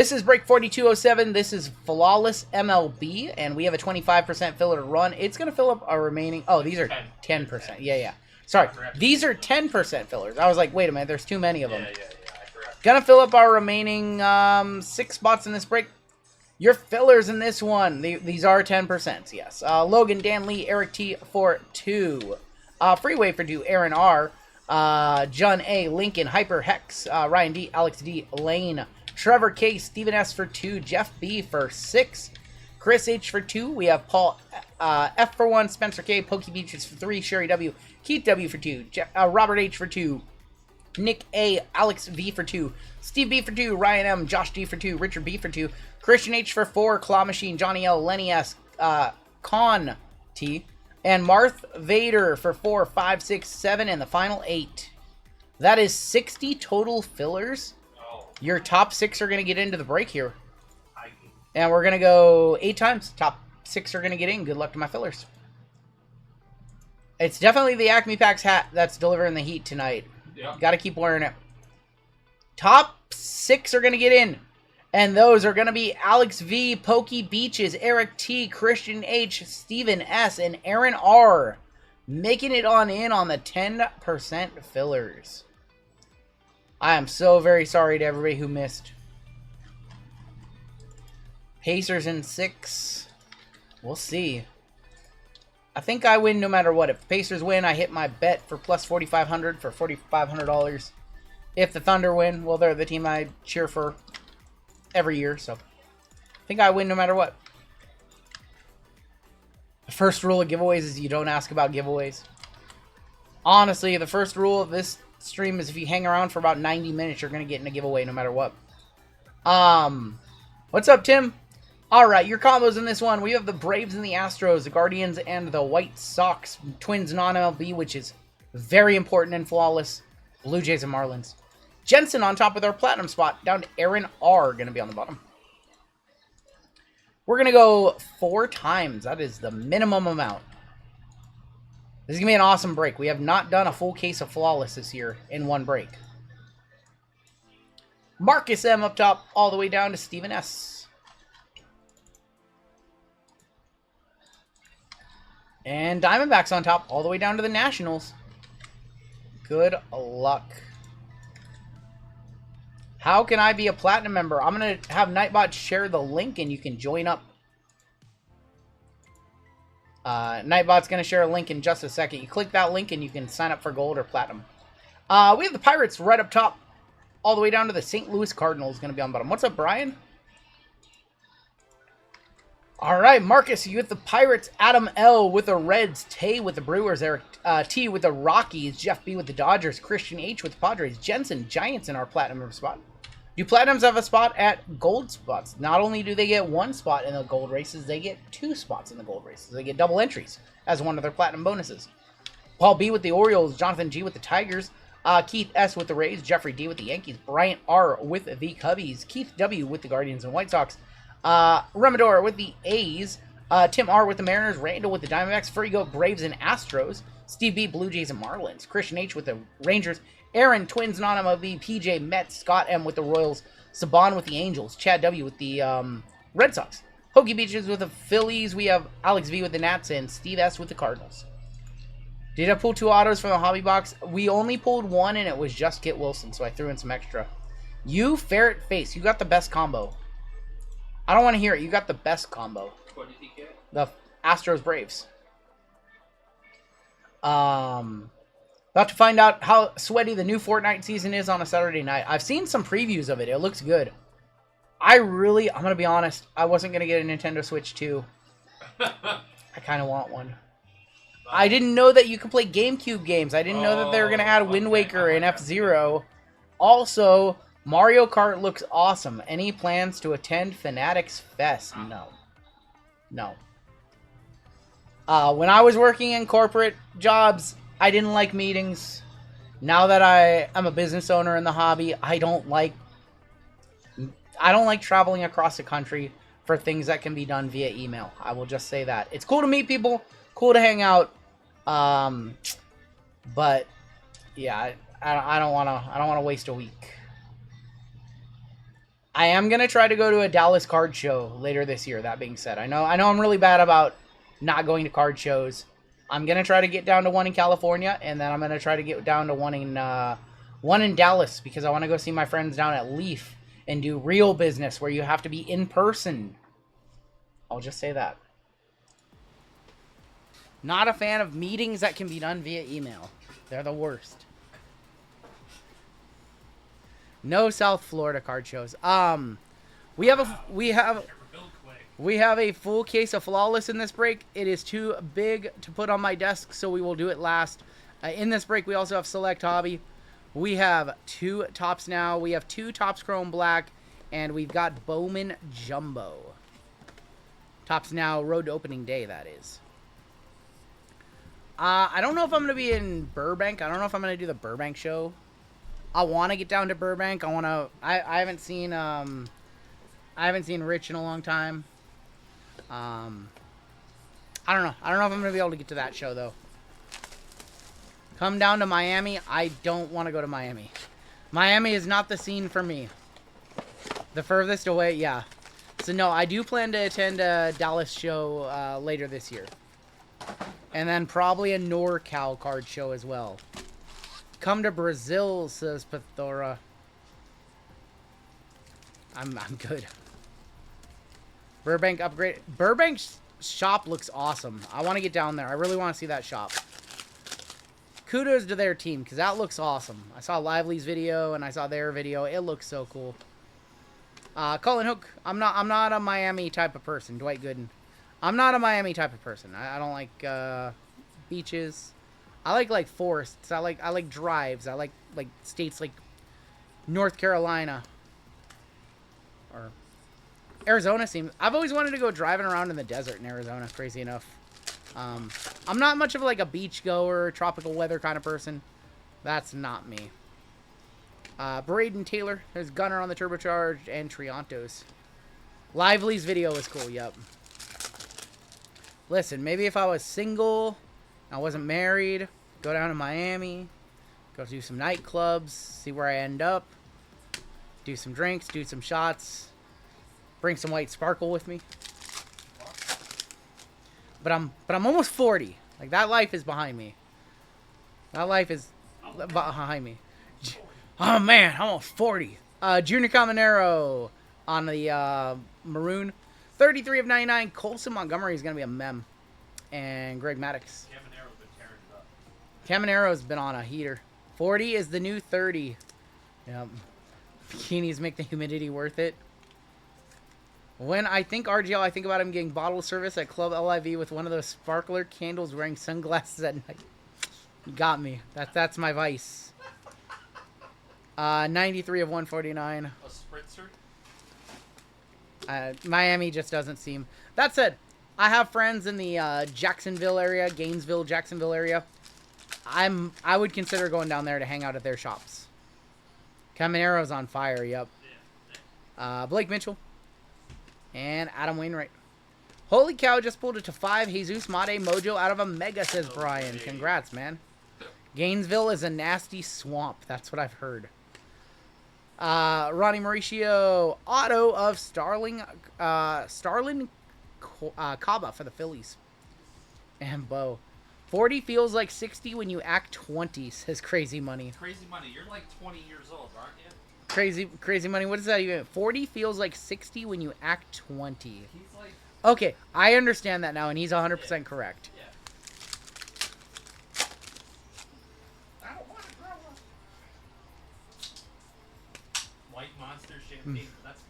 This is break 4207. This is Flawless MLB, and we have a 25% filler to run. It's going to fill up our remaining... Oh, these are 10%. Yeah. Sorry, these are 10% fillers. I was like, wait a minute, there's too many of them. Yeah, I forgot. Going to fill up our remaining 6 spots in this break. Your fillers in this one, these are 10%, yes. Logan, Dan Lee, Eric T for 2. Freeway for 2, Aaron R. John A, Lincoln, Hyper, Hex, Ryan D, Alex D, Lane, Trevor K, Stephen S for 2, Jeff B for 6, Chris H for 2. We have Paul F for 1, Spencer K, Pokey Beaches for 3, Sherry W, Keith W for 2, Robert H for 2, Nick A, Alex V for 2, Steve B for 2, Ryan M, Josh D for 2, Richard B for 2, Christian H for 4, Claw Machine, Johnny L, Lenny S, Con T, and Marth Vader for 4, 5, 6, 7, and the final 8. That is 60 total fillers. Your top 6 are going to get into the break here. And we're going to go 8 times. Top 6 are going to get in. Good luck to my fillers. It's definitely the Acme Packs hat that's delivering the heat tonight. Yeah. Got to keep wearing it. Top 6 are going to get in. And those are going to be Alex V, Pokey Beaches, Eric T, Christian H, Stephen S, and Aaron R. Making it on in on the 10% fillers. I am so very sorry to everybody who missed. Pacers in 6. We'll see. I think I win no matter what. If the Pacers win, I hit my bet for plus 4,500 for $4,500. If the Thunder win, well, they're the team I cheer for every year, so I think I win no matter what. The first rule of giveaways is you don't ask about giveaways. Honestly, the first rule of this stream is if you hang around for about 90 minutes, you're going to get in a giveaway no matter what. What's up, Tim? Alright, your combos in this one. We have the Braves and the Astros, the Guardians and the White Sox, Twins non-MLB, which is very important and flawless. Blue Jays and Marlins. Jensen on top with our platinum spot, down to Aaron R, going to be on the bottom. We're going to go 4 times. That is the minimum amount. This is going to be an awesome break. We have not done a full case of Flawless this year in one break. Marcus M up top, all the way down to Stephen S. And Diamondbacks on top, all the way down to the Nationals. Good luck. How can I be a Platinum member? I'm going to have Nightbot share the link and you can join up. Nightbot's going to share a link in just a second. You click that link and you can sign up for Gold or Platinum. We have the Pirates right up top, all the way down to the St. Louis Cardinals going to be on the bottom. What's up, Brian? All right, Marcus, you with the Pirates. Adam L with the Reds. Tay with the Brewers. Eric T with the Rockies. Jeff B with the Dodgers. Christian H with the Padres. Jensen, Giants in our Platinum spot. Do Platinums have a spot at Gold spots? Not only do they get 1 spot in the Gold races, they get 2 spots in the Gold races. They get double entries as one of their Platinum bonuses. Paul B with the Orioles. Jonathan G with the Tigers. Keith S with the Rays. Jeffrey D with the Yankees. Bryant R with the Cubbies. Keith W with the Guardians and White Sox. Remador with the A's, Tim R with the Mariners, Randall with the Diamondbacks, Frigo, Braves and Astros, Steve B, Blue Jays and Marlins, Christian H with the Rangers, Aaron, Twins, non-MLB, PJ, Mets, Scott M with the Royals, Saban with the Angels, Chad W with the Red Sox, Pokey Beaches with the Phillies, we have Alex V with the Nats, and Steve S with the Cardinals. Did I pull 2 autos from the hobby box? We only pulled 1 and it was just Kit Wilson, so I threw in some extra. You, Ferret Face, you got the best combo. I don't want to hear it. You got the best combo. What did he get? The Astros Braves. About to find out how sweaty the new Fortnite season is on a Saturday night. I've seen some previews of it. It looks good. I'm going to be honest. I wasn't going to get a Nintendo Switch 2. I kind of want one. I didn't know that you could play GameCube games. I didn't know that they were going to add Wind Waker and F-Zero. Also, Mario Kart looks awesome. Any plans to attend Fanatics Fest? No. No. When I was working in corporate jobs, I didn't like meetings. Now that I am a business owner in the hobby, I don't like traveling across the country for things that can be done via email. I will just say that. It's cool to meet people, cool to hang out. But yeah, I don't want to waste a week. I am gonna try to go to a Dallas card show later this year. That being said, I know I'm really bad about not going to card shows. I'm gonna try to get down to one in California, and then I'm gonna try to get down to one in Dallas because I want to go see my friends down at Leaf and do real business where you have to be in person. I'll just say that. Not a fan of meetings that can be done via email. They're the worst. No South Florida card shows. We have a full case of Flawless in this break. It is too big to put on my desk, so we will do it last. In this break, we also have Select Hobby. We have 2 tops now. We have 2 tops Chrome Black, and we've got Bowman Jumbo. Tops now, road to opening day, that is. I don't know if I'm going to be in Burbank. I don't know if I'm going to do the Burbank show. I want to get down to Burbank. I haven't seen Rich in a long time. I don't know. I don't know if I'm going to be able to get to that show, though. Come down to Miami. I don't want to go to Miami. Miami is not the scene for me. The furthest away, yeah. So, no, I do plan to attend a Dallas show later this year. And then probably a NorCal card show as well. Come to Brazil, says Pathora. I'm good. Burbank upgrade. Burbank's shop looks awesome. I want to get down there. I really want to see that shop. Kudos to their team, because that looks awesome. I saw Lively's video, and I saw their video. It looks so cool. Colin Hook. I'm not a Miami type of person. Dwight Gooden. I'm not a Miami type of person. I don't like beaches. I like forests. I like drives. I like states like North Carolina or Arizona. I've always wanted to go driving around in the desert in Arizona. Crazy enough. I'm not much of like a beach goer, tropical weather kind of person. That's not me. Braden Taylor. There's Gunner on the turbocharged and Triantos. Lively's video was cool. Yep. Listen, maybe if I was single, I wasn't married, go down to Miami, go do some nightclubs, see where I end up, do some drinks, do some shots, bring some white sparkle with me. But I'm almost 40. Like, that life is behind me. That life is behind me. Oh man, I'm almost 40. Junior Caminero on the maroon. 33 of 99. Colson Montgomery is going to be a mem. And Greg Maddox. Caminero's been on a heater. 40 is the new 30. Yep. Bikinis make the humidity worth it. When I think RGL, I think about him getting bottle service at Club LIV with one of those sparkler candles wearing sunglasses at night. You got me. That's my vice. 93 of 149. A spritzer? Miami just doesn't seem... That said, I have friends in the Jacksonville area, Gainesville, Jacksonville area. I would consider going down there to hang out at their shops. Caminero's on fire, yep. Blake Mitchell. And Adam Wainwright. Holy cow, just pulled it to 5. Jesus Made Mojo out of a mega, says Brian. Congrats, man. Gainesville is a nasty swamp. That's what I've heard. Ronnie Mauricio, auto of Starling Caba for the Phillies. And Bo. 40 feels like 60 when you act 20, says Crazy Money. Crazy Money, you're like 20 years old, aren't you? Crazy Money, what does that even mean? 40 feels like 60 when you act 20. He's like... Okay, I understand that now, and he's 100% correct. Yeah. I don't want to grow up. White Monster Champagne, that's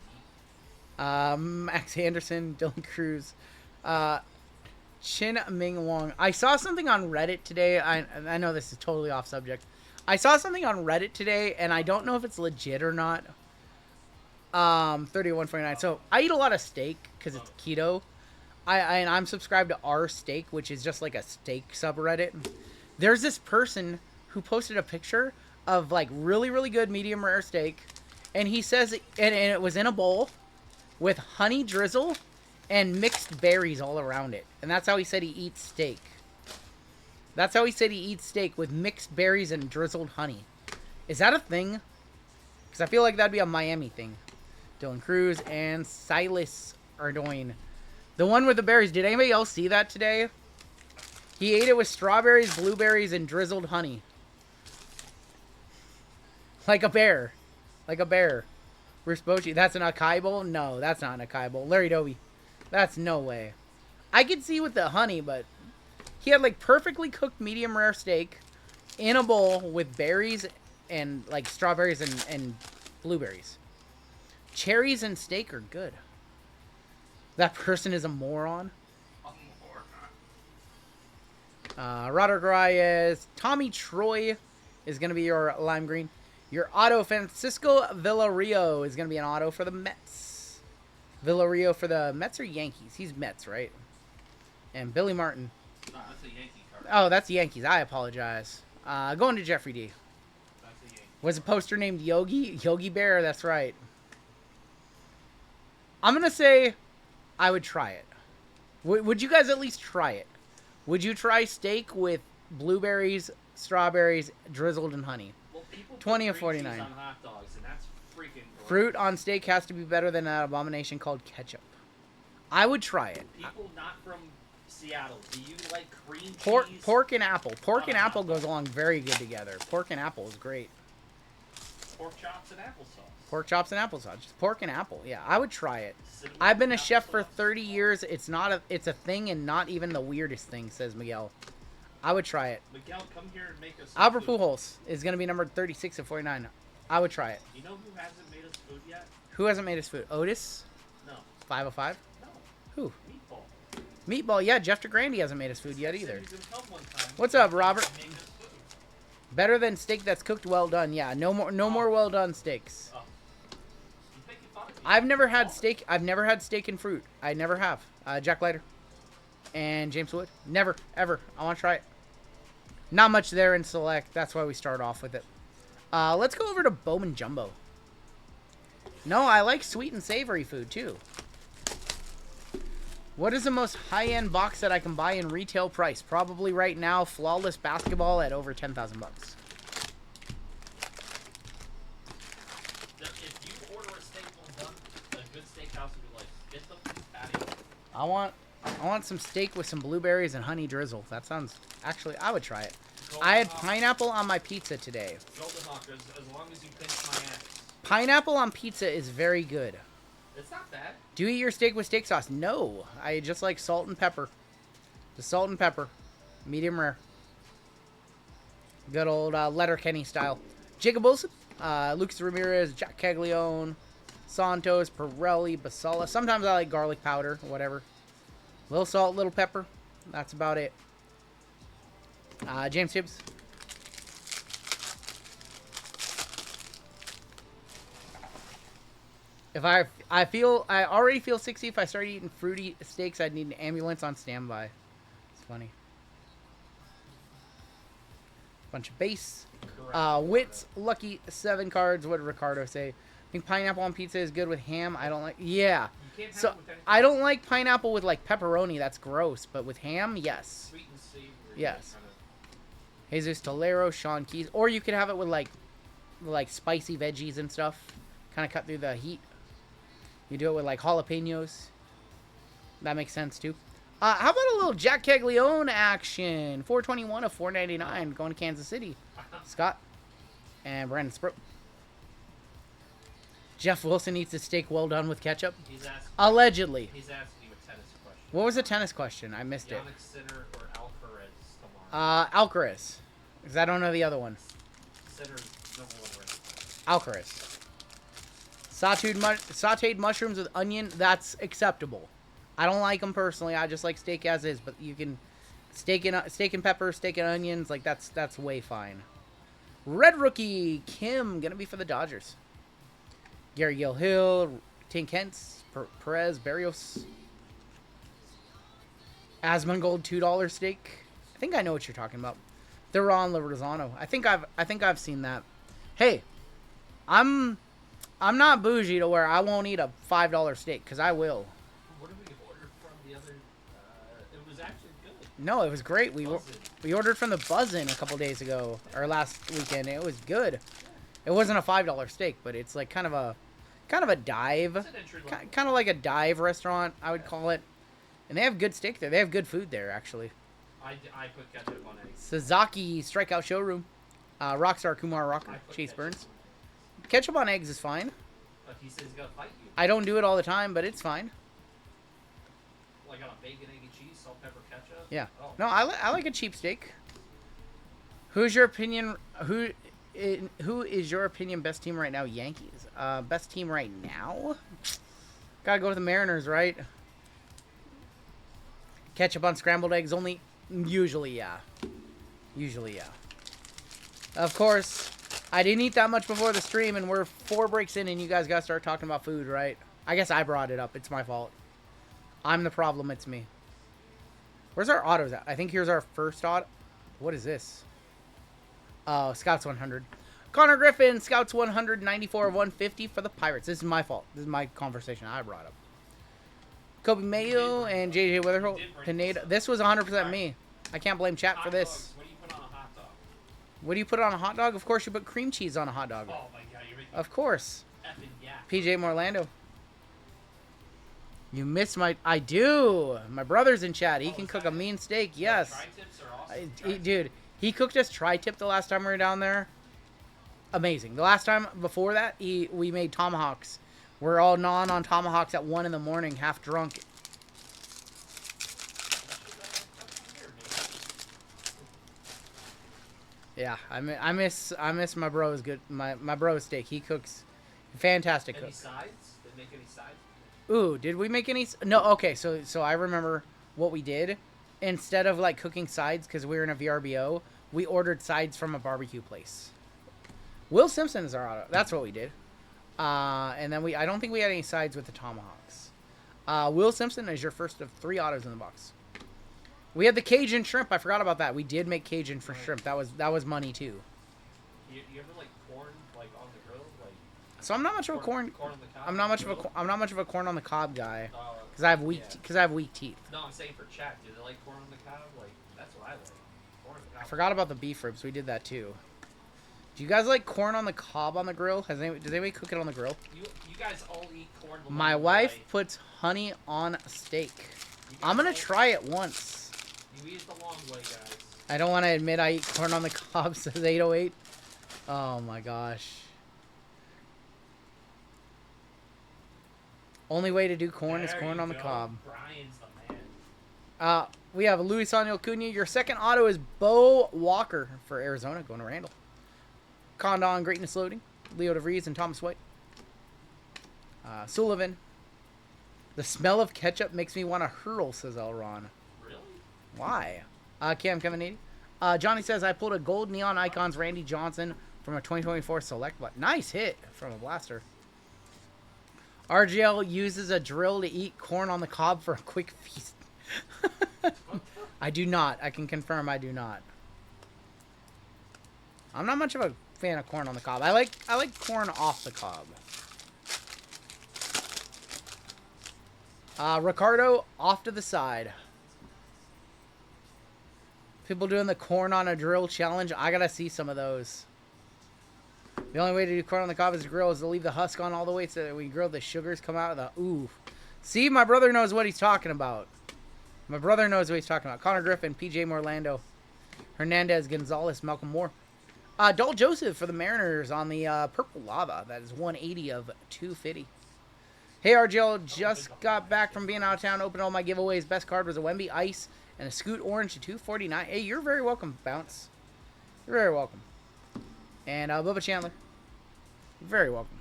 me. Max Anderson, Dylan Cruz, Chin Ming Wong. I saw something on Reddit today. I know this is totally off subject. I saw something on Reddit today, and I don't know if it's legit or not. 31.49. So I eat a lot of steak because it's keto. And I'm subscribed to R Steak, which is just like a steak subreddit. There's this person who posted a picture of like really, really good medium rare steak, and he says, and it was in a bowl with honey drizzle and mixed berries all around it. And that's how he said he eats steak. That's how he said he eats steak, with mixed berries and drizzled honey. Is that a thing? Because I feel like that'd be a Miami thing. Dylan Cruz, and Silas Ardoin. The one with the berries. Did anybody else see that today? He ate it with strawberries, blueberries, and drizzled honey. Like a bear. Like a bear. Bruce Bochy. That's an acai bowl? No, that's not an acai bowl. Larry Doby. That's no way. I could see with the honey, but he had like perfectly cooked medium rare steak in a bowl with berries and like strawberries and blueberries. Cherries and steak are good. That person is a moron. Roderick Reyes. Tommy Troy is going to be your lime green. Your auto, Francisco Villarreal, is going to be an auto for the Mets. Villarreal for the Mets or Yankees? He's Mets, right? And Billy Martin. No, that's a Yankee card. Oh, that's Yankees. I apologize. Going to Jeffrey D. That's a Yankee. Was a poster named Yogi Bear? That's right. I'm going to say I would try it. Would you guys at least try it? Would you try steak with blueberries, strawberries, drizzled in honey? Well, people 20 put of cream 49. cheese on hot dogs, and that's freaking gross. Fruit on steak has to be better than that abomination called ketchup. I would try it. People not from Seattle, do you like cream Pork, cheese? pork and apple. Pork and on a apple hot goes dog? along very good together. Pork and apple is great. Pork chops and applesauce. Pork chops and applesauce. Just pork and apple. Yeah, I would try it. Cinnamon I've been a and chef for applesauce. 30 years. It's a thing and not even the weirdest thing, says Miguel. I would try it. Miguel, come here and make us some Albert food. Pujols is going to be number 36 of 49. I would try it. You know who hasn't made us food yet? Who hasn't made his food? Otis? No. 505? No. Who? Meatball. Meatball. Yeah, Jeff DeGrande hasn't made his food yet He said either. he's gonna come one time. What's up, Robert? Make us food. Better than steak that's cooked well done. Yeah, no more well done steaks. Oh. You think you thought it'd be I've never had oh. steak. I've never had steak and fruit. I never have. Jack Leiter and James Wood. Never, ever. I want to try it. Not much there in select. That's why we start off with it. Let's go over to Bowman Jumbo. No, I like sweet and savory food too. What is the most high-end box that I can buy in retail price? Probably right now, Flawless Basketball at over 10,000 bucks. If you order a steak well done, a good steakhouse would be like, get the patty. I want some steak with some blueberries and honey drizzle. That sounds... Actually, I would try it. I had pineapple on my pizza today. Golden Hawk, as long as you pinch my ass. Pineapple on pizza is very good. It's not bad. Do you eat your steak with steak sauce? No. I just like salt and pepper. Just salt and pepper. Medium rare. Good old Letterkenny style. Jacob Wilson, Lucas Ramirez, Jack Caglione, Santos, Pirelli, Basala. Sometimes I like garlic powder, whatever. Little salt, little pepper. That's about it. James Tibbs. If I already feel 60 if I start eating fruity steaks, I'd need an ambulance on standby. It's funny. Bunch of base. Wits, lucky 7 cards. What did Ricardo say? I think pineapple on pizza is good with ham. I don't like... Yeah. You can't have So, it with anything I don't like pineapple with, like, pepperoni. That's gross. But with ham, yes. sweet and savory. Yes. Kind of, Jesus Tolero, Sean Keys. Or you could have it with, like spicy veggies and stuff. Kind of cut through the heat. You do it with, like, jalapenos. That makes sense, too. How about a little Jack Caglione action? 421 of 499 going to Kansas City. Scott and Brandon Sproat. Jeff Wilson eats his steak well done with ketchup. he's asking Allegedly. you a tennis question. What was the tennis question? I missed it. Yannick Sinner or Alcaraz tomorrow? Alcaraz. Because I don't know the other one. Sinner's number 1 ranked. Alcaraz. Sauteed mushrooms with onion. That's acceptable. I don't like them personally. I just like steak as is. But you can steak and pepper, steak and onions. Like that's way fine. Red rookie Kim gonna be for the Dodgers. Gary Hill, Tink Hentz, Perez, Barrios. Asmongold $2 steak. I think I know what you're talking about. Theron Lozano. I think I've seen that. Hey, I'm not bougie to where I won't eat a $5 steak because I will. What did we order from the other? It was actually good. No, it was great. Buzzin'. We ordered from the Buzzin' a couple days ago or last weekend. It was good. It wasn't a $5 steak, but it's like kind of Kind of a dive. It's an entry level. Kind of like a dive restaurant, I would call it. And they have good steak there. They have good food there, actually. I put ketchup on eggs. Sasaki Strikeout Showroom. Rockstar Kumar Rocker. I put Chase ketchup. Burns. Ketchup on eggs is fine. But he says he's gonna fight you. I don't do it all the time, but it's fine. Like on a bacon, egg, and cheese, salt, pepper, ketchup. Yeah. Oh. No, I like a cheap steak. Who's your opinion? Who is your opinion best team right now? Yankees. Best team right now? Gotta go with the Mariners, right? Ketchup on scrambled eggs only? Usually, yeah. Usually, yeah. Of course, I didn't eat that much before the stream, and we're 4 breaks in, and you guys gotta start talking about food, right? I guess I brought it up. It's my fault. I'm the problem. It's me. Where's our autos at? I think here's our first auto. What is this? Oh, Scouts 100. Connor Griffin, Scouts 100, 94 of 150 for the Pirates. This is my fault. This is my conversation I brought up. Kobe Mayo and JJ Witherholt. Pineda. This was 100% me. I can't blame chat for this. What do you put on a hot dog? What do you put on a hot dog? Of course you put cream cheese on a hot dog. Oh my god, you're making Of course. effing yak. PJ Morlando. You miss my... I do. My brother's in chat. He can cook a mean steak. Yes. Tri-tips are awesome. Dude, he cooked us tri-tip the last time we were down there. Amazing. The last time before that, we made tomahawks. We're all gnawing on tomahawks at 1 in the morning, half drunk. Yeah, I miss my bro's good my bro's steak. He cooks fantastic. Any Cook. sides? Did they make any sides? Ooh, did we make any? No. Okay, so I remember what we did. Instead of like cooking sides because we were in a VRBO, we ordered sides from a barbecue place. Will Simpson is our auto. That's what we did. And then I don't think we had any sides with the tomahawks. Will Simpson is your first of 3 autos in the box. We had the Cajun shrimp. I forgot about that. We did make Cajun for shrimp. That was money too. You ever like corn like on the grill? Like So I'm not much of a corn. on the cob? I'm not much of a corn on the cob guy Oh, because I have weak yeah. because I have weak teeth. No, I'm saying for chat. Do they like corn on the cob? Like that's what I like. Corn on the cob. I forgot about the beef ribs. We did that too. Do you guys like corn on the cob on the grill? Does anybody cook it on the grill? You guys all eat corn. the My long wife way. puts honey on steak. You I'm gonna guys all- try it once. You eat the long way, guys. I don't want to admit I eat corn on the cob, says 808. Oh my gosh. Only way to do corn is There corn you on the go. cob. Brian's the man. We have Luis Daniel Acuna. Your second auto is Bo Walker for Arizona, going to Randall. Condon, Greatness Loading. Leo DeVries and Thomas White. Sullivan. The smell of ketchup makes me want to hurl, says Elron. Really? Why? Cam Kevin 80. Johnny says, I pulled a gold neon icons Randy Johnson from a 2024 select button. Nice hit from a blaster. RGL uses a drill to eat corn on the cob for a quick feast. I do not. I can confirm I do not. I'm not much of a fan of corn on the cob. I like corn off the cob. Ricardo off to the side. People doing the corn on a drill challenge. I gotta see some of those. The only way to do corn on the cob is to grill is to leave the husk on all the way so that when you grill the sugars come out of the ooh. See, my brother knows what he's talking about. My brother knows what he's talking about. Connor Griffin, PJ Morlando, Hernandez, Gonzalez, Malcolm Moore. Dol Joseph for the Mariners on the Purple Lava. That is 180 of 250. Hey, RGL, just got back from being out of town. Opened all my giveaways. Best card was a Wemby Ice and a Scoot Orange to 249. Hey, you're very welcome, Bounce. You're very welcome. And Bubba Chandler. Very welcome.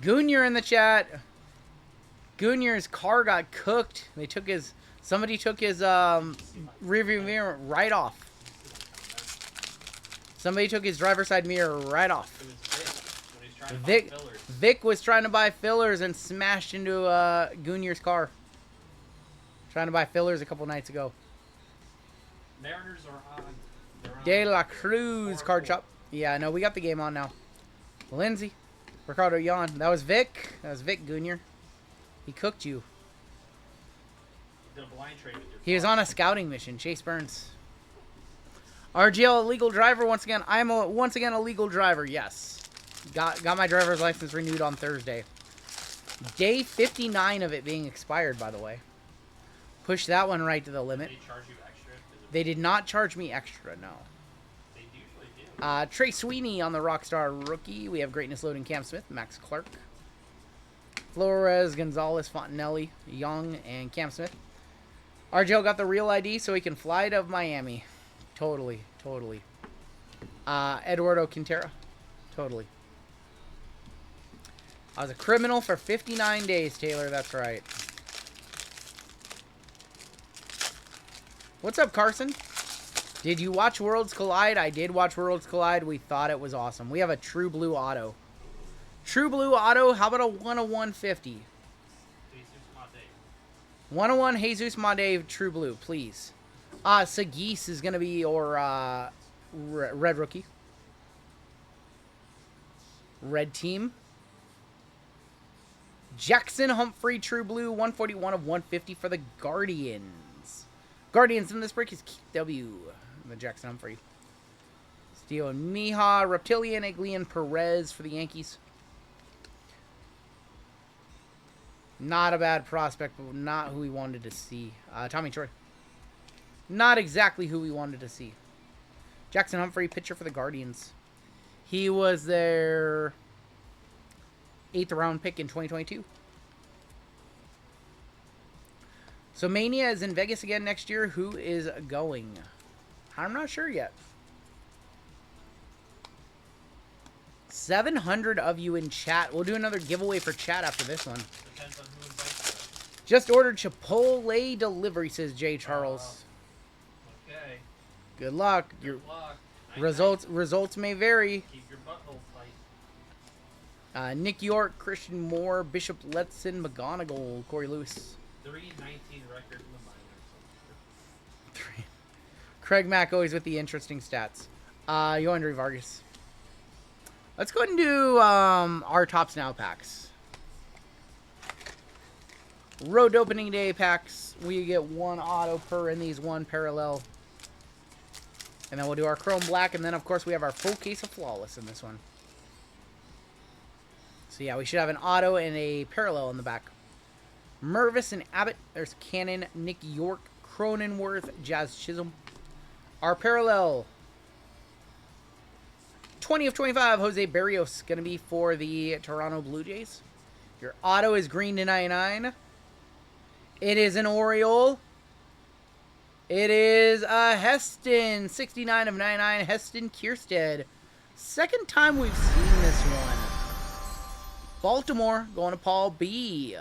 Goonier in the chat. Goonier's car got cooked. Somebody took his rearview mirror right off. Somebody took his driver's side mirror right off. It was Vic when he was trying to buy fillers. Vic was trying to buy fillers and smashed into Goonier's car. Trying to buy fillers a couple nights ago. Mariners are on. They're on De La Cruz 4-4. card shop. Yeah, no, we got the game on now. Lindsay. Ricardo Yon. That was Vic. That was Vic Goonier. He cooked you. The blind trade with your He was car. on a scouting mission. Chase Burns. RGL illegal driver once again. I'm once again a legal driver. Yes. Got my driver's license renewed on Thursday. Day 59 of it being expired, by the way. Push that one right to the limit. Did they charge you extra? They did not charge me extra, no. They usually do. Trey Sweeney on the Rockstar rookie. We have Greatness Loading Cam Smith, Max Clark. Flores, Gonzalez, Fontanelli, Young, and Cam Smith. RGL got the real ID so he can fly to Miami. Totally. Eduardo Quintera. Totally. I was a criminal for 59 days, Taylor. That's right. What's up, Carson? Did you watch Worlds Collide? I did watch Worlds Collide. We thought it was awesome. We have a True Blue auto. True Blue auto. How about a 10150? 101 Jesus Made True Blue, please. Sagis is going to be your red rookie. Red team. Jackson Humphrey True Blue 141 of 150 for the Guardians. Guardians in this break is W. The Jackson Humphrey. Steele and Mija. Reptilian Eglian Perez for the Yankees. Not a bad prospect, but not who we wanted to see. Tommy Troy. Not exactly who we wanted to see. Jackson Humphrey, pitcher for the Guardians. He was their 8th round pick in 2022. So Mania is in Vegas again next year. Who is going? I'm not sure yet. 700 of you in chat. We'll do another giveaway for chat after this one. Depends on who invites you. Just ordered Chipotle delivery, says Jay Charles. Okay. Good luck. Your Good luck. results may vary. Keep your butthole tight. Nick York, Christian Moore, Bishop Letson, McGonigal, Corey Lewis. 319 record in the minors. Craig Mack always with the interesting stats. Yoandre Vargas. Let's go ahead and do our Tops Now packs. Road opening day packs. We get one auto per in these, one parallel. And then we'll do our Chrome Black. And then, of course, we have our full case of Flawless in this one. So, yeah, we should have an auto and a parallel in the back. Mervis and Abbott. There's Cannon, Nick York, Cronenworth, Jazz Chisholm. Our parallel. 20 of 25, Jose Barrios. Going to be for the Toronto Blue Jays. Your auto is green to 99. It is an Oriole. It is a Heston. 69 of 99, Heston Kierstead. Second time we've seen this one. Baltimore going to Paul B.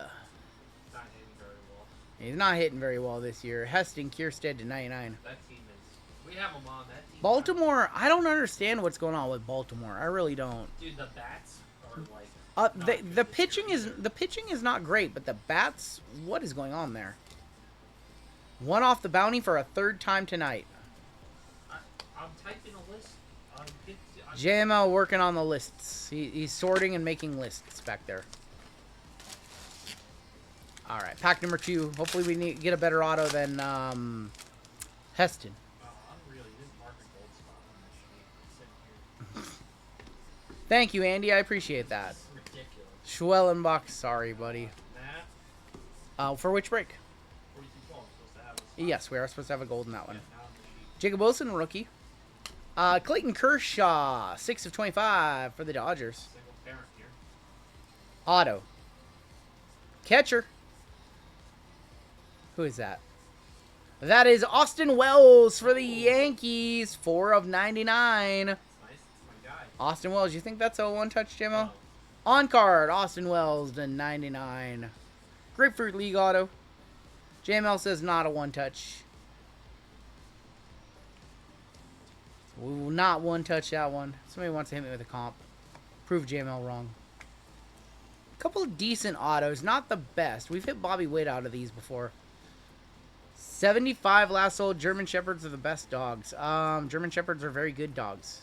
Not hitting very well. He's not hitting very well this year. Heston Kierstead to 99. That team is... We have them on that team. Baltimore, I don't understand what's going on with Baltimore. I really don't. Dude, the bats are like... The pitching is not great, but the bats, what is going on there? One off the bounty for a third time tonight. I'm typing a list. JML working on the lists. He's sorting and making lists back there. All right, pack number 2. Hopefully we get a better auto than Heston. Thank you, Andy. I appreciate that. Schwellenbach, sorry, buddy. For which break? Yes, we are supposed to have a gold in that one. Jacob Wilson, rookie. Clayton Kershaw, 6 of 25 for the Dodgers. Auto. Catcher. Who is that? That is Austin Wells for the Yankees, 4 of 99. Austin Wells, you think that's a one-touch, JMO? On card, Austin Wells to 99. Grapefruit League auto. JML says not a one-touch. We will not one-touch that one. Somebody wants to hit me with a comp. Prove JML wrong. A couple of decent autos. Not the best. We've hit Bobby Witt out of these before. 75 last sold. German Shepherds are the best dogs. German Shepherds are very good dogs.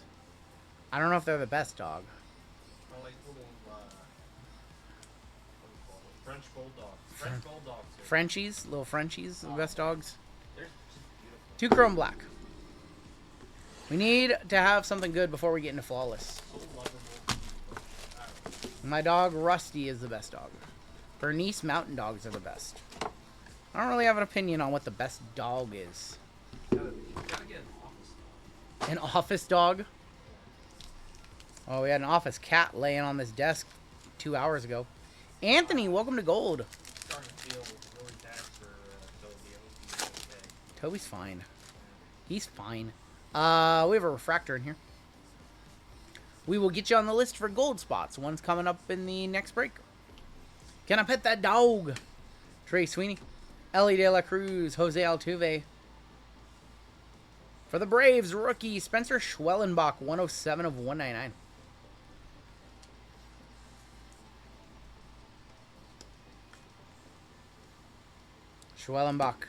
I don't know if they're the best dog. I like little, French bulldogs. French bulldogs. Frenchies, little Frenchies, the best dogs. They're just beautiful. 2 Chrome Black. We need to have something good before we get into Flawless. So lovable. My dog, Rusty, is the best dog. Bernese Mountain Dogs are the best. I don't really have an opinion on what the best dog is. Gotta get an office dog. An office dog? Oh, we had an office cat laying on this desk 2 hours ago. Anthony, welcome to Gold. Starting to feel really bad for Toby. I hope he's okay. Toby's fine. He's fine. We have a refractor in here. We will get you on the list for gold spots. One's coming up in the next break. Can I pet that dog? Trey Sweeney. Ellie De La Cruz. Jose Altuve. For the Braves, rookie Spencer Schwellenbach. 107 of 199. Schwellenbach.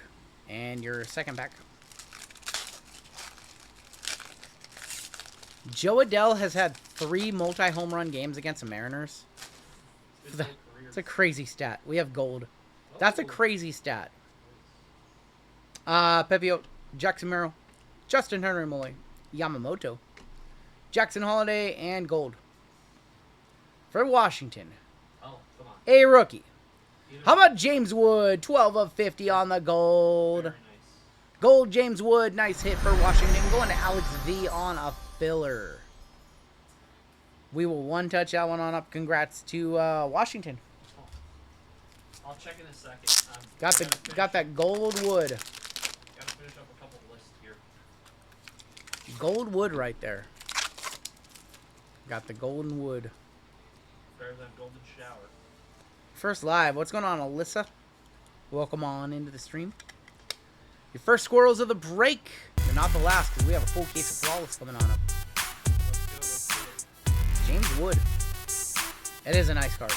And your second pack. Joe Adell has had 3 multi-home run games against the Mariners. It's a crazy stat. We have gold. That's a crazy stat. Pepio, Jackson Merrill, Justin Henry Molay, Yamamoto, Jackson Holiday, and gold. For Washington, Oh, come on. a rookie. Even How about James Wood? 12 of 50 on the gold. very nice. Gold, James Wood. Nice hit for Washington. Going to Alex V on a filler. We will one-touch that one on up. Congrats to Washington. I'll check in a second. Got that gold wood. Gotta finish up a couple lists here. Gold wood right there. Got the golden wood. Better than golden shower. First live. What's going on, Alyssa? Welcome on into the stream. Your first squirrels of the break. You're not the last because we have a full case of flawless coming on up. Let's go. Let's get it. James Wood. It is a nice card.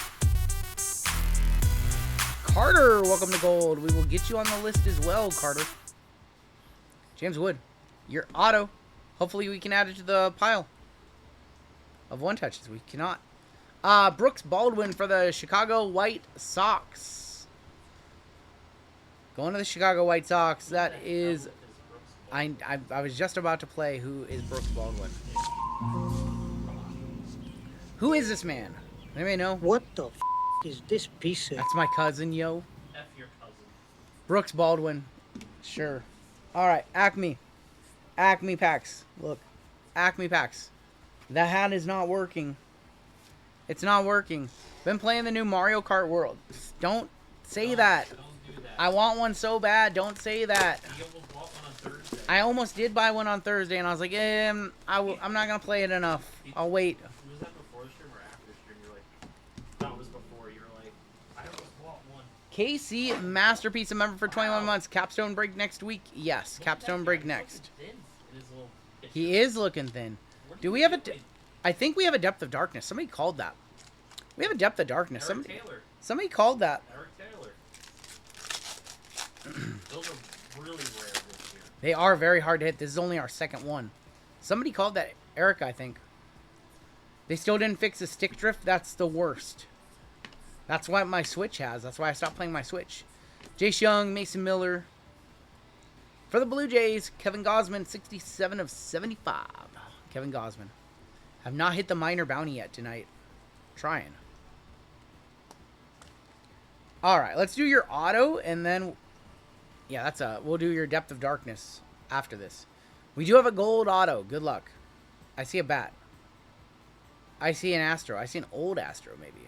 Carter, welcome to Gold. We will get you on the list as well, Carter. James Wood, your auto. Hopefully we can add it to the pile of one touches. We cannot. Brooks Baldwin for the Chicago White Sox. Going to the Chicago White Sox. That is... I was just about to play who is Brooks Baldwin. Who is this man? Anybody know? What the f is this piece of... That's my cousin, yo. F your cousin. Brooks Baldwin. Sure. Alright, Acme. Acme packs. Look. Acme packs. The hat is not working. It's not working. Been playing the new Mario Kart World. Don't say that. Don't do that. I want one so bad. Don't say that. You almost bought one on Thursday. I almost did buy one on Thursday, and I was like, I'm not going to play it enough. I'll wait. Was that before the stream or after the stream? You're like, no, it was before. You were like, I almost bought one. KC Masterpiece, a member for 21 months. Capstone break next week? Yes, capstone break next. He is looking thin. Do we have a... I think we have a Depth of Darkness. Somebody called that. We have a Depth of Darkness. Eric Taylor. Somebody called that. Eric Taylor. Those are really rare this year. They are very hard to hit. This is only our second one. Somebody called that Eric, I think. They still didn't fix the stick drift. That's the worst. That's what my Switch has. That's why I stopped playing my Switch. Jace Young, Mason Miller. For the Blue Jays, Kevin Gausman, 67 of 75. Kevin Gausman. Have not hit the minor bounty yet tonight. Trying. Alright, let's do your auto, and then... Yeah, we'll do your Depth of Darkness after this. We do have a gold auto. Good luck. I see a bat. I see an Astro. I see an old Astro, maybe.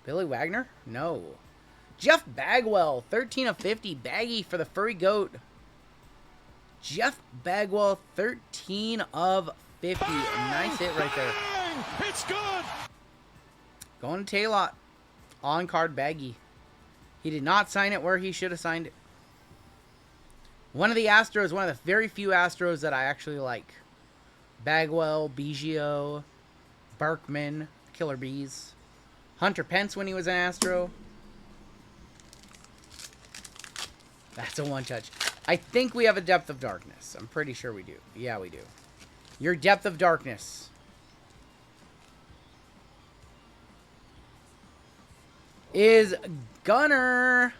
Billy Wagner? No. Jeff Bagwell, 13 of 50. Baggy for the Furry Goat. Jeff Bagwell, 13 of 50. Nice hit right there. It's good. Going to Taylor. On card Baggy. He did not sign it where he should have signed it. One of the Astros, one of the very few Astros that I actually like. Bagwell, Biggio, Berkman, Killer Bees. Hunter Pence when he was an Astro. That's a one touch. I think we have a Depth of Darkness. I'm pretty sure we do. Yeah, we do. Your Depth of Darkness. Is Gunnar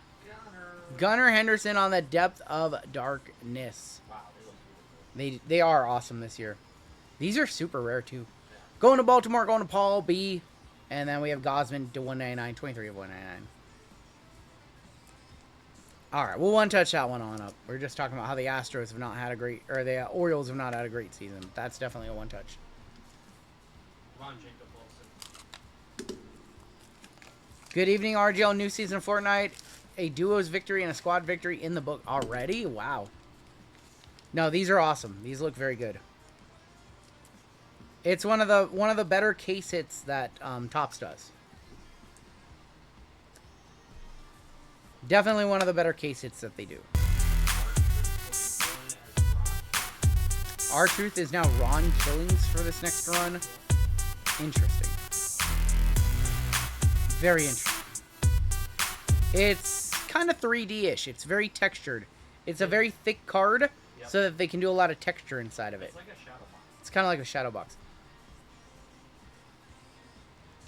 Henderson on the Depth of Darkness. Wow, they look beautiful. They are awesome this year. These are super rare too. Going to Baltimore, going to Paul B. And then we have Gosman to 199, 23 of 199. All right, we'll one-touch that one on up. We're just talking about how the Astros have not had a great, or the Orioles have not had a great season. That's definitely a one-touch. Come on, Jacob Wilson. Good evening, RGL. New season of Fortnite. A duos victory and a squad victory in the book already? Wow. No, these are awesome. These look very good. It's one of the better case hits that Topps does. Definitely one of the better case hits that they do. R-Truth is now Ron Killings for this next run. Interesting. Very interesting. It's kind of 3D-ish. It's very textured. It's a very thick card, so that they can do a lot of texture inside of it. It's like a shadow box. It's kind of like a shadow box.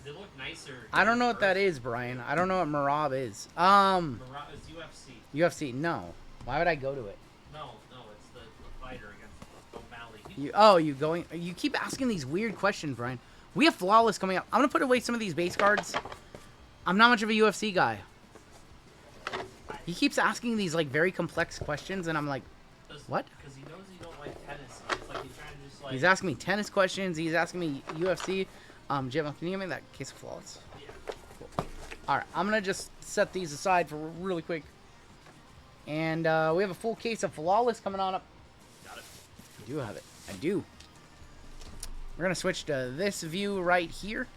They look nicer. I don't know what that is, Brian. I don't know what Marab is. Marab is UFC. UFC, no. Why would I go to it? No, it's the fighter against O'Malley. You keep asking these weird questions, Brian. We have Flawless coming up. I'm going to put away some of these base cards. I'm not much of a UFC guy. He keeps asking these, like, very complex questions, and I'm like, what? Because he knows you don't like tennis. It's like he's trying to just, like... He's asking me tennis questions. He's asking me UFC. Jim, can you give me that case of Flawless? Yeah. Cool. All right, I'm going to just set these aside for really quick. And we have a full case of Flawless coming on up. Got it. I do have it. I do. We're going to switch to this view right here.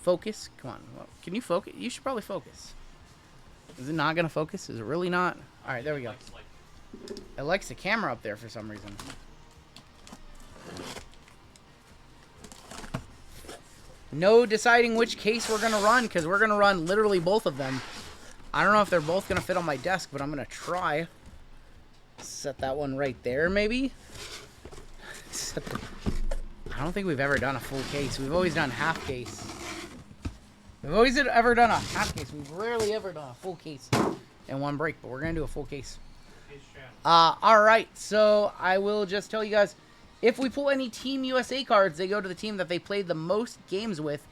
Focus. Come on. Well, can you focus? You should probably focus. Is it not going to focus? Is it really not? All right, there we go. It likes the camera up there for some reason. No deciding which case we're going to run, because we're going to run literally both of them. I don't know if they're both going to fit on my desk, but I'm going to try. Set that one right there, maybe. I don't think we've ever done a full case. We've always done half case. We've always ever done a half case. We've rarely ever done a full case in one break, but we're going to do a full case. All right, so I will just tell you guys, if we pull any Team USA cards, they go to the team that they played the most games with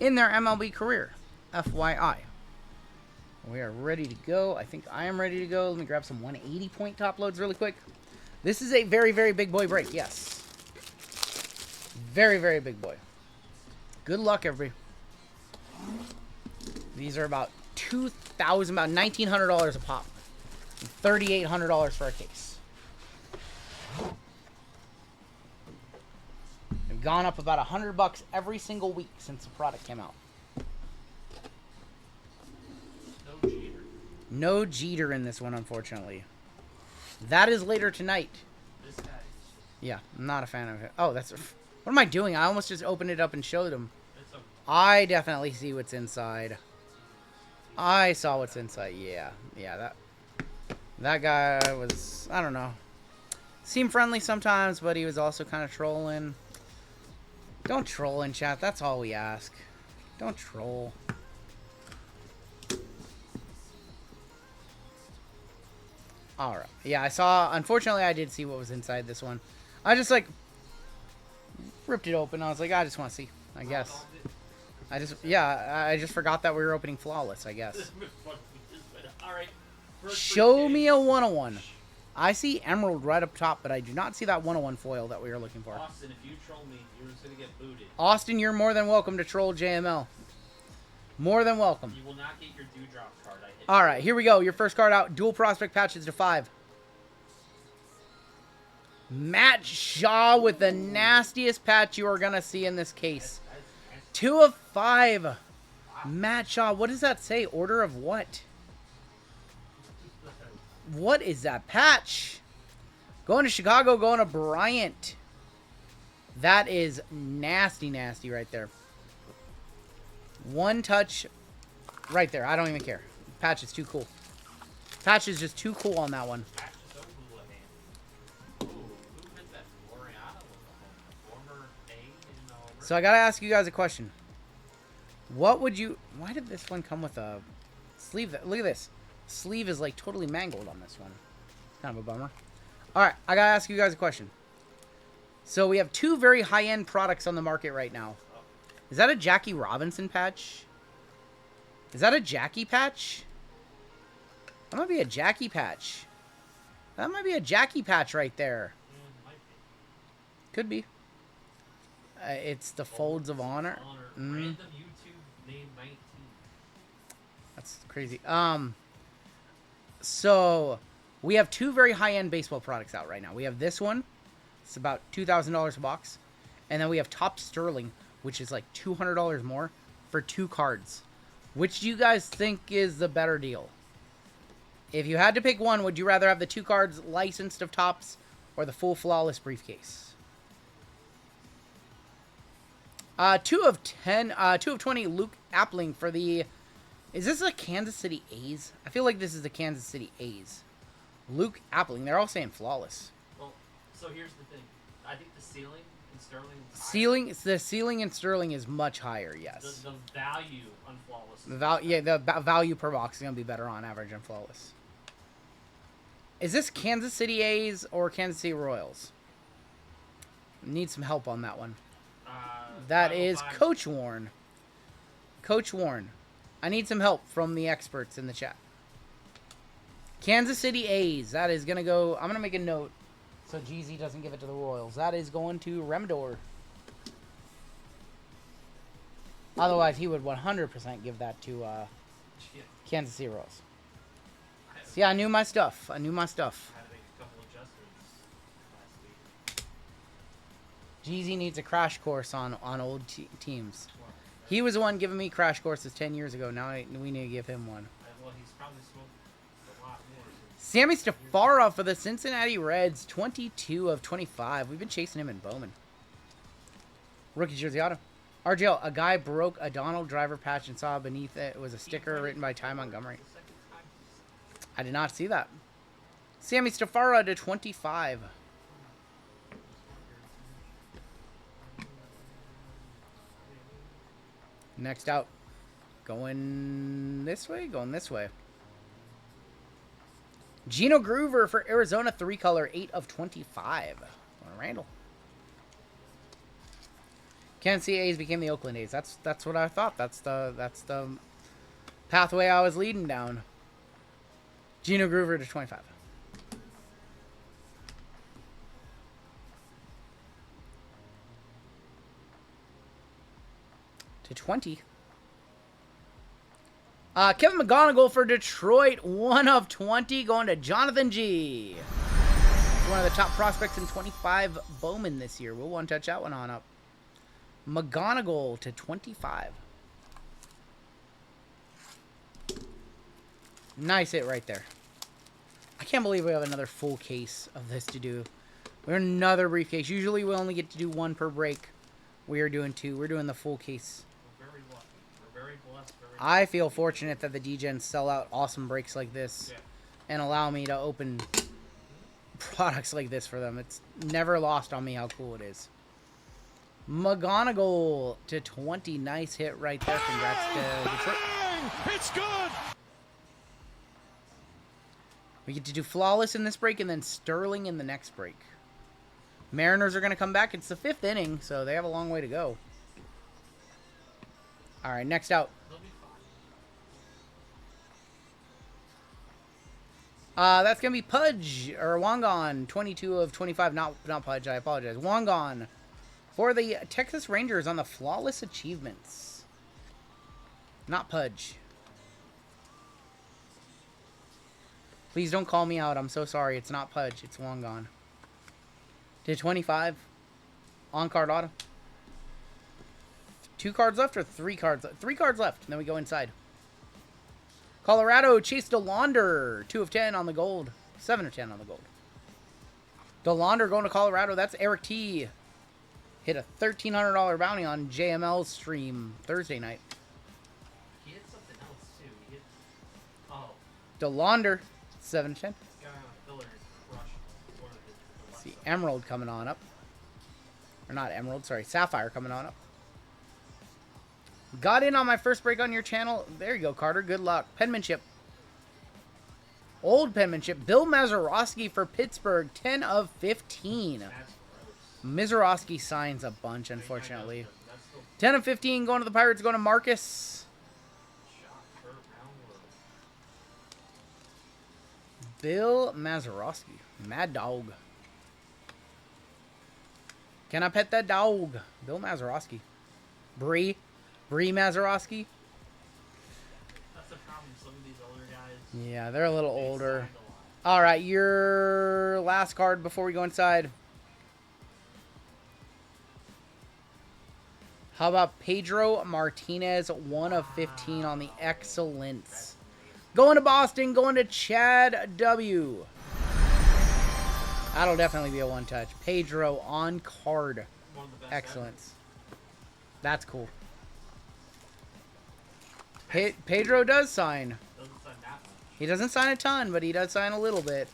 in their MLB career. FYI. We are ready to go. I think I am ready to go. Let me grab some 180-point top loads really quick. This is a very, very big boy break, yes. Very, very big boy. Good luck, everybody. These are about $2,000, about $1,900 a pop. $3,800 for a case. They've gone up about $100 every single week since the product came out. No Jeter. No Jeter in this one, unfortunately. That is later tonight. This guy. Yeah, I'm not a fan of it. Oh, that's... What am I doing? I almost just opened it up and showed him. I definitely see what's inside. I saw what's inside. Yeah, that guy was, I don't know. Seemed friendly sometimes, but he was also kind of trolling. Don't troll in chat. That's all we ask. Don't troll. Alright. Yeah, I saw... Unfortunately, I did see what was inside this one. I just, like... ripped it open. I was like, I just want to see. I guess. I just forgot that we were opening Flawless, I guess. Alright. Show me a 101. I see Emerald right up top, but I do not see that 101 foil that we were looking for. Austin, if you troll me, you're just going to get booted. Austin, you're more than welcome to troll JML. More than welcome. You will not get your dewdrop card. Alright, here we go. Your first card out. Dual prospect patches to 5. Matt Shaw with the nastiest patch you are going to see in this case. 2 of 5. Matt Shaw. What does that say? Order of what? What is that patch? Going to Chicago, going to Bryant. That is nasty, nasty right there. One touch right there. I don't even care. Patch is too cool. Patch is just too cool on that one. So I gotta ask you guys a question. What would you... Why did this one come with a sleeve? Look at this. Sleeve is like totally mangled on this one. Kind of a bummer. Alright, I gotta ask you guys a question. So we have 2 very high-end products on the market right now. Is that a Jackie Robinson patch? Is that a Jackie patch? That might be a Jackie patch. That might be a Jackie patch right there. Might be. Could be. It's the Folds of Honor. Random YouTube name 19. That's crazy. So we have two very high-end baseball products out right now. We have this one. It's about $2,000 a box. And then we have Top Sterling, which is like $200 more for 2 cards. Which do you guys think is the better deal? If you had to pick one, would you rather have the 2 cards licensed of Topps or the full flawless briefcase? 2 of 10, 2 of 20, Luke Appling for the... Is this a Kansas City A's? I feel like this is the Kansas City A's. Luke Appling. They're all saying flawless. Well, so here's the thing. I think the ceiling in Sterling is higher. The ceiling in Sterling is much higher, yes. The value on flawless. The value per box is going to be better on average on flawless. Is this Kansas City A's or Kansas City Royals? Need some help on that one. That is Coach Warren. Coach Warren. I need some help from the experts in the chat. Kansas City A's. That is going to go... I'm going to make a note so GZ doesn't give it to the Royals. That is going to Remdor. Otherwise, he would 100% give that to Kansas City Royals. See, I knew my stuff. I knew my stuff. I had to make a couple adjustments last week. GZ needs a crash course on old teams. He was the one giving me crash courses 10 years ago. Now we need to give him one. Well, he's probably smoked a lot more. Sammy Stafara for the Cincinnati Reds, 22 of 25. We've been chasing him in Bowman. Rookie jersey auto. RGL, a guy broke a Donald Driver patch and saw beneath it was a sticker written by Ty Montgomery. I did not see that. Sammy Stafara to 25. Next out. Going this way? Going this way. Gino Groover for Arizona, 3-color, 8 of 25. Randall. Kansas City A's became the Oakland A's. That's what I thought. That's the pathway I was leading down. Gino Groover to 25. To 20. Kevin McGonigal for Detroit, 1 of 20, going to Jonathan G. One of the top prospects in 25 Bowman this year. We'll one-touch that one on up. McGonigal to 25. Nice hit right there. I can't believe we have another full case of this to do. We're another briefcase. Usually we only get to do 1 per break. We are doing 2. We're doing the full case. We're very lucky. We're very blessed. I feel fortunate that the DGens sell out awesome breaks like this and allow me to open products like this for them. It's never lost on me how cool it is. McGonigal to 20. Nice hit right there. Congrats to Detroit. It's good. We get to do flawless in this break and then Sterling in the next break. Mariners are going to come back. It's the 5th inning, so they have a long way to go. All right, next out. That's going to be Pudge, or Wangon, 22 of 25. Not Pudge, I apologize. Wangon for the Texas Rangers on the Flawless Achievements. Not Pudge. Please don't call me out. I'm so sorry. It's not Pudge. It's Wangon. To 25. On-card auto. 2 cards left or 3 cards left? 3 cards left. And then we go inside. Colorado, Chase DeLaunder. 2 of 10 on the gold. 7 of 10 on the gold. DeLaunder going to Colorado. That's Eric T. Hit a $1,300 bounty on JML's stream Thursday night. He hit something else, too. He hit... Oh. DeLaunder. 7 of 10. Guy on a pillar crushed. See, Emerald coming on up. Or not Emerald, sorry. Sapphire coming on up. Got in on my first break on your channel. There you go, Carter. Good luck. Penmanship. Old penmanship. Bill Mazeroski for Pittsburgh. 10 of 15. That's gross. Mazeroski signs a bunch, unfortunately. 10 of 15 going to the Pirates, going to Marcus. Shot per hour. Bill Mazeroski. Mad dog. Can I pet that dog? Bill Mazeroski. Bree Mazeroski. That's the problem. Some of these older guys. Yeah, they're a little they older. signed a lot. All right, your last card before we go inside. How about Pedro Martinez, 1 of 15 on the excellence. Going to Boston, going to Chad W. That'll definitely be a one-touch. Pedro on card. One of the best Excellence. That's cool. Pedro does sign. ever. Doesn't sign that much. He doesn't sign a ton, but he does sign a little bit.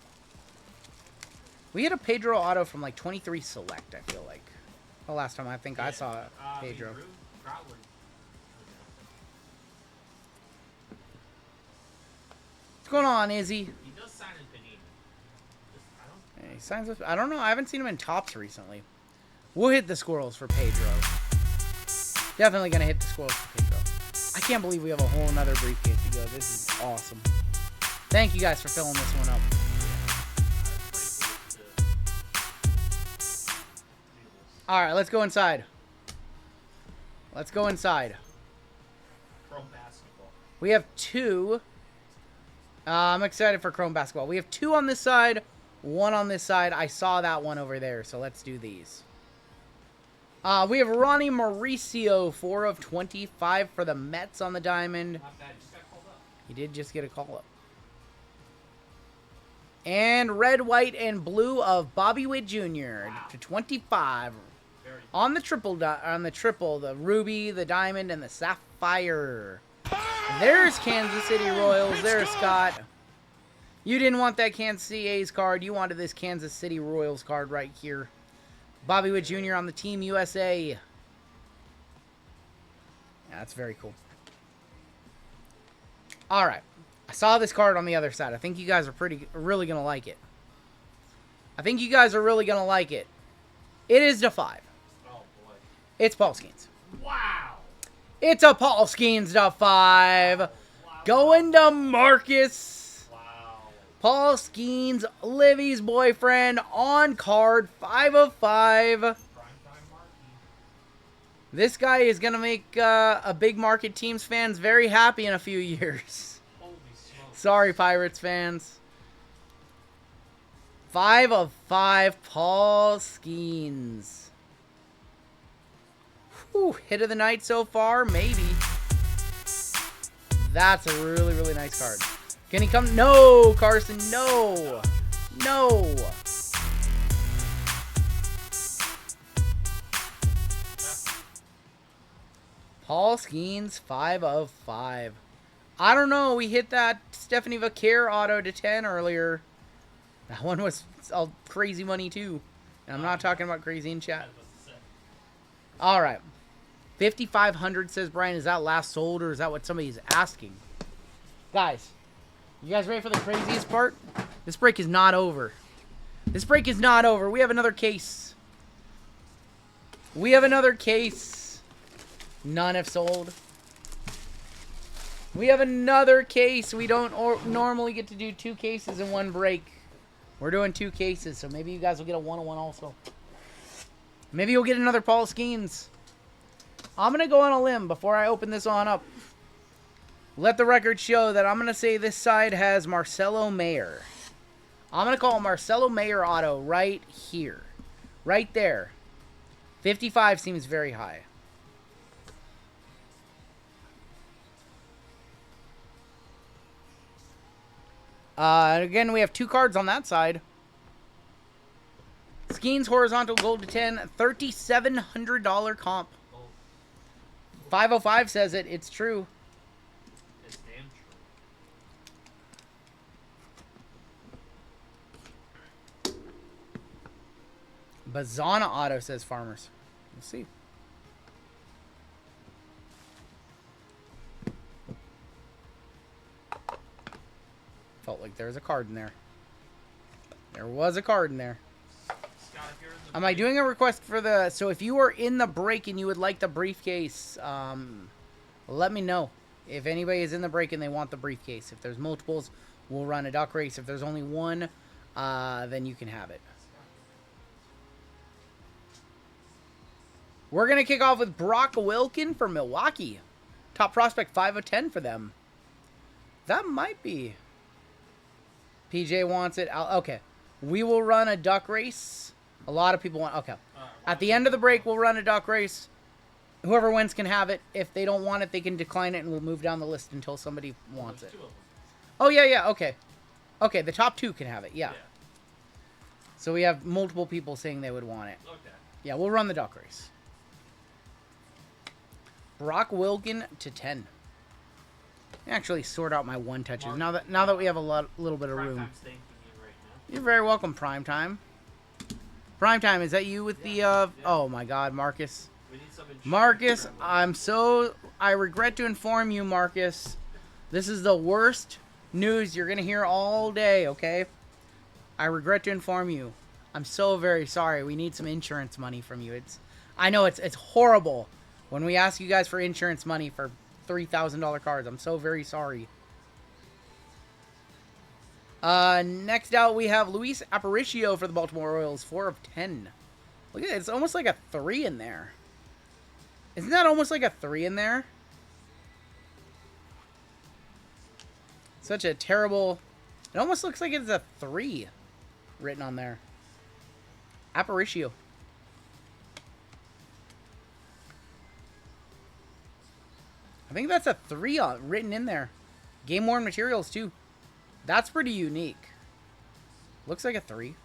We had a Pedro auto from like 23 Select, I feel like. The last time I think I saw Pedro. Probably. What's going on, Izzy? He does sign in Panini. I don't. He signs with, I don't know. I haven't seen him in Tops recently. We'll hit the squirrels for Pedro. Definitely going to hit the squirrels for Pedro. I can't believe we have a whole nother briefcase to go. This is awesome. Thank you guys for filling this one up. All right, let's go inside. Let's go inside. Chrome basketball. We have 2. I'm excited for Chrome Basketball. We have 2 on this side, 1 on this side. I saw that one over there, so let's do these. We have Ronnie Mauricio, 4 of 25 for the Mets on the diamond. Not bad. He just got called up. He did just get a call-up. And red, white, and blue of Bobby Witt Jr. Wow. to 25. Very On the triple, the ruby, the diamond, and the sapphire. There's Kansas City Royals. There's Scott. You didn't want that Kansas City A's card. You wanted this Kansas City Royals card right here. Bobby Witt Jr. on the Team USA. Yeah, that's very cool. All right. I saw this card on the other side. I think you guys are really going to like it. I think you guys are really going to like it. It is to 5. Oh, boy. It's Paul Skeens. Wow. It's a Paul Skeens to 5. Wow. Going to Marcus. Wow. Paul Skeens, Livy's boyfriend, on card, 5 of 5. Primetime marquee. This guy is going to make a big market teams fans very happy in a few years. Holy smokes. Sorry, Pirates fans. 5 of 5, Paul Skeens. Whew, hit of the night so far, maybe. That's a really, really nice card. Can he come? No, Carson, no. No. Paul Skeens, 5 of 5. I don't know. We hit that Stephanie Vaquer auto to 10 earlier. That one was all crazy money, too. And I'm not talking about crazy in chat. All right. 5,500, says Brian. Is that last sold, or is that what somebody's asking? Guys, you guys ready for the craziest part? This break is not over. This break is not over. We have another case. We have another case. None have sold. We have another case. We don't normally get to do 2 cases in one break. We're doing 2 cases, so maybe you guys will get a 1-on-1 also. Maybe you'll get another Paul Skeens. I'm going to go on a limb before I open this on up. Let the record show that I'm going to say this side has Marcelo Mayer. I'm going to call Marcelo Mayer auto right here. Right there. 55 seems very high. Again, we have 2 cards on that side. Skeens horizontal gold to 10, $3,700 comp. 505 says it. It's true. It's damn true. Bazana auto, says Farmers. We'll see. Felt like there was a card in there. There was a card in there. Scott, if you're you're in the Am I break- doing a request for the... So if you are in the break and you would like the briefcase, let me know. If anybody is in the break and they want the briefcase. If there's multiples, we'll run a duck race. If there's only one, then you can have it. We're going to kick off with Brock Wilken for Milwaukee. Top prospect, 5 of 10 for them. That might be... PJ wants it. Okay. We will run a duck race. A lot of people want... Okay. At the end of the break, we'll run a duck race. Whoever wins can have it. If they don't want it, they can decline it, and we'll move down the list until somebody wants it. There's 2 of them. Oh, yeah, okay. Okay, the top 2 can have it, yeah. Yeah. So we have multiple people saying they would want it. Okay. Yeah, we'll run the duck race. Brock Wilken to 10. Actually sort out my one touches now that we have a little bit of Prime room. time staying for me right now. You're very welcome, Primetime. Primetime, is that you with the oh my god, Marcus. We need some insurance. Marcus, I regret to inform you, Marcus. This is the worst news you're gonna hear all day, okay? I regret to inform you. I'm so very sorry. We need some insurance money from you. I know it's horrible when we ask you guys for insurance money for $3,000 cards. I'm so very sorry. Next out we have Luis Aparicio for the Baltimore Orioles, 4 of 10. Look at it, it's almost like a 3 in there. Isn't that almost like a 3 in there? Such a terrible... It almost looks like it's a 3 written on there. Aparicio. I think that's a 3 written in there. Game worn materials too. That's pretty unique. Looks like a 3.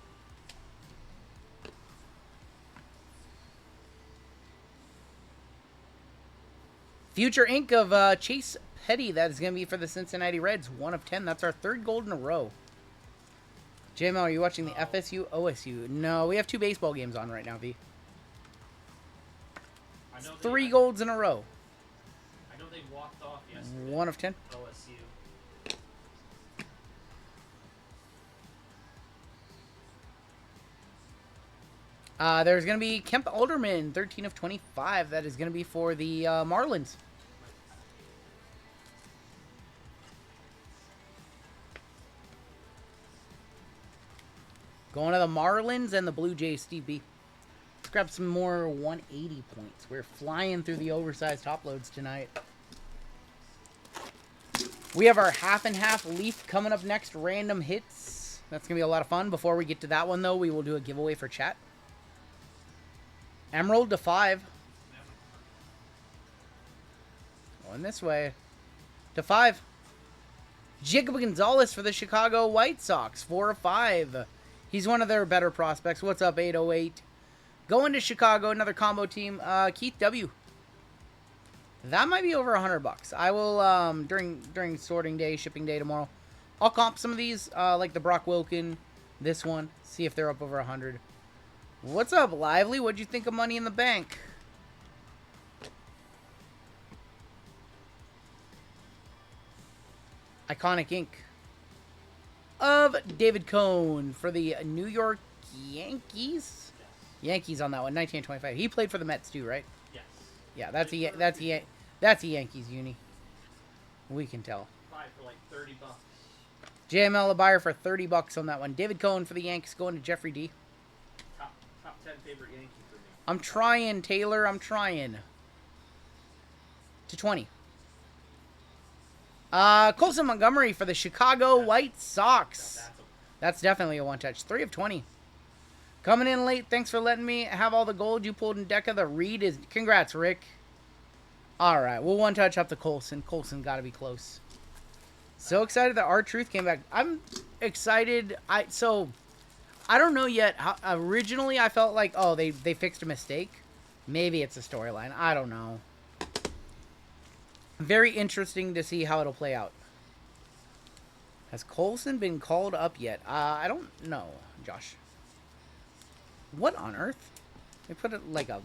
Future ink of Chase Petty. That is going to be for the Cincinnati Reds. 1 of 10. That's our 3rd gold in a row. JML, are you watching the FSU, OSU? No, we have 2 baseball games on right now, V. I know 3 golds in a row. I know they walked off yesterday. 1 of 10. OSU. There's going to be Kemp Alderman, 13 of 25. That is going to be for the Marlins. Going to the Marlins and the Blue Jays, Steve B. Let's grab some more 180 points. We're flying through the oversized top loads tonight. We have our half and half leaf coming up next. Random hits. That's going to be a lot of fun. Before we get to that one, though, we will do a giveaway for chat. Emerald to 5. Going this way. To 5. Jacob Gonzalez for the Chicago White Sox. 4 of 5. He's one of their better prospects. What's up, 808? Going to Chicago, another combo team. Keith W. That might be over $100. I will, during sorting day, shipping day tomorrow, I'll comp some of these, like the Brock Wilken, this one, see if they're up over 100. What's up, Lively? What'd you think of Money in the Bank? Iconic ink of David Cone for the New York Yankees. Yankees on that one, 1925. He played for the Mets too, right? Yes. Yeah, that's a Yankees uni. We can tell. Buy for like $30. JML a buyer for $30 on that one. David Cone for the Yankees going to Jeffrey D. Top 10 favorite Yankee for me. I'm trying, Taylor. I'm trying. To 20. Colson Montgomery for the Chicago White Sox. That's definitely a one-touch. 3 of 20. Coming in late. Thanks for letting me have all the gold you pulled in Deca. The read is... Congrats, Rick. All right. We'll one-touch up to Colson. Colson got to be close. So excited that R-Truth came back. I'm excited. I don't know yet. How, originally, I felt like, oh, they fixed a mistake. Maybe it's a storyline. I don't know. Very interesting to see how it'll play out. Has Colson been called up yet? I don't know, Josh. What on earth? They put it like a...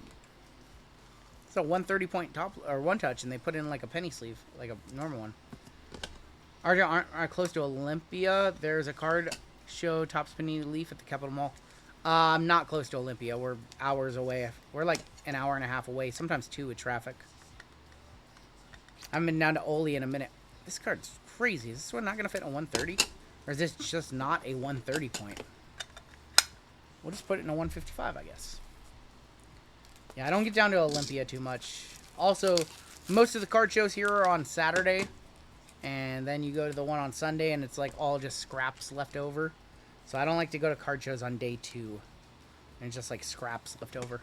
It's a 130 point top or one touch, and they put in like a penny sleeve, like a normal one. RGL aren't close to Olympia. There's a card show Topps Panini Leaf at the Capitol Mall. I'm not close to Olympia. We're hours away. We're like an hour and a half away, sometimes 2 with traffic. I'm down to Oli in a minute. This card's crazy. Is this one not going to fit in a 130? Or is this just not a 130 point? We'll just put it in a 155, I guess. Yeah, I don't get down to Olympia too much. Also, most of the card shows here are on Saturday. And then you go to the one on Sunday, and it's like all just scraps left over. So I don't like to go to card shows on day 2. And it's just like scraps left over.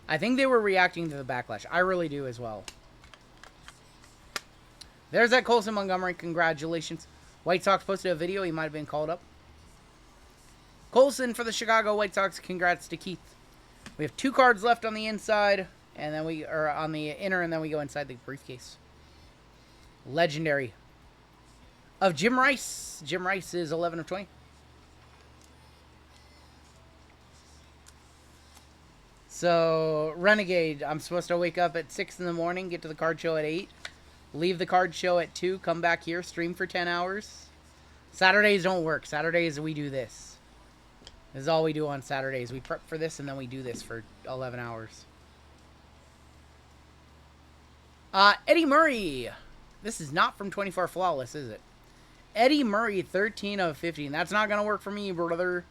I think they were reacting to the backlash. I really do as well. There's that Colson Montgomery. Congratulations. White Sox posted a video. He might have been called up. Colson for the Chicago White Sox. Congrats to Keith. We have 2 cards left on the inside. And then we are on the inner, and then we go inside the briefcase. Legendary of Jim Rice. Jim Rice is 11 of 20. So, Renegade, I'm supposed to wake up at 6 in the morning, get to the card show at 8, leave the card show at 2, come back here, stream for 10 hours. Saturdays don't work. Saturdays, we do this. This is all we do on Saturdays. We prep for this, and then we do this for 11 hours. Eddie Murray. This is not from 24 Flawless, is it? Eddie Murray, 13 of 15. That's not going to work for me, brother.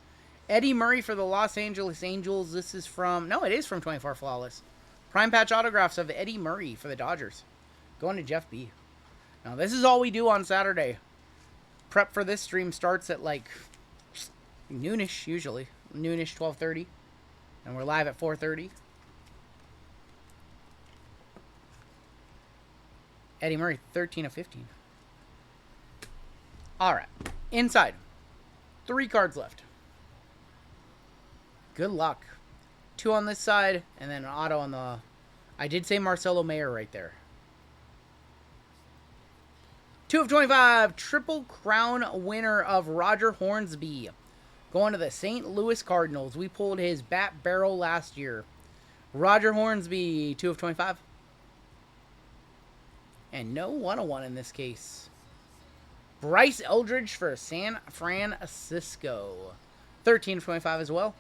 Eddie Murray for the Los Angeles Angels. This is from... No, it is from 24 Flawless. Prime patch autographs of Eddie Murray for the Dodgers. Going to Jeff B. Now, this is all we do on Saturday. Prep for this stream starts at, like, noonish, usually. Noonish, 12:30. And we're live at 4:30. Eddie Murray, 13 of 15. All right. Inside. 3 cards left. Good luck. 2 on this side, and then an auto on the... I did say Marcelo Mayer right there. 2 of 25. Triple Crown winner of Roger Hornsby. Going to the St. Louis Cardinals. We pulled his bat barrel last year. Roger Hornsby, 2 of 25. And no 101 in this case. Bryce Eldridge for San Francisco. 13 of 25 as well.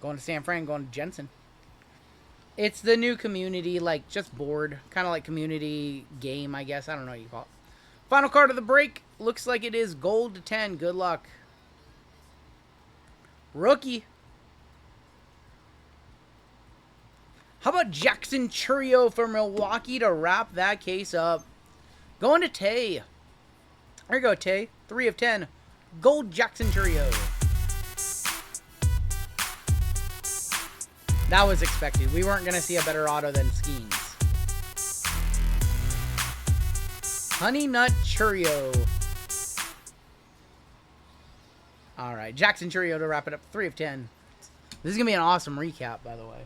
Going to San Fran, going to Jensen. It's the new community, like, just board. Kind of like community game, I guess. I don't know what you call it. Final card of the break. Looks like it is gold to 10. Good luck. Rookie. How about Jackson Chourio for Milwaukee to wrap that case up? Going to Tay. There you go, Tay. 3 of 10. Gold Jackson Chourio. That was expected. We weren't going to see a better auto than Skeens. Honey Nut Chourio. All right. Jackson Chourio to wrap it up. 3 of 10. This is going to be an awesome recap, by the way.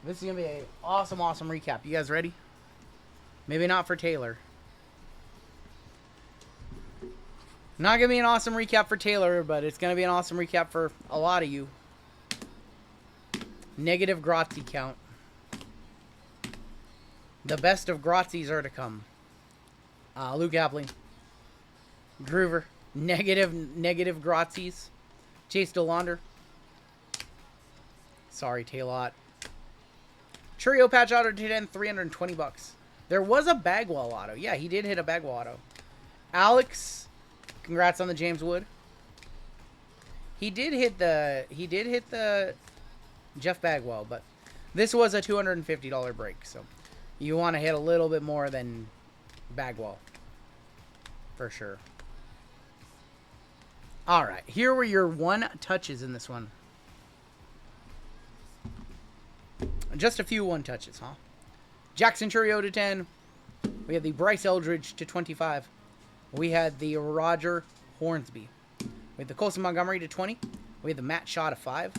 This is going to be an awesome, awesome recap. You guys ready? Maybe not for Taylor. Not going to be an awesome recap for Taylor, but it's going to be an awesome recap for a lot of you. Negative Grazie count. The best of Grazies are to come. Luke Appling. Groover. Negative Grazies. Chase DeLaunder. Sorry, Taylor. Chourio patch auto to 10, $320. There was a Bagwell auto. Yeah, he did hit a Bagwell auto. Alex, congrats on the James Wood. He did hit the Jeff Bagwell, but this was a $250 break, so you want to hit a little bit more than Bagwell for sure. All right, here were your 1 touches in this one. Just a few 1 touches, huh? Jackson Chourio to 10. We had the Bryce Eldridge to 25. We had the Roger Hornsby. We had the Colson Montgomery to 20. We had the Matt Shaw to 5.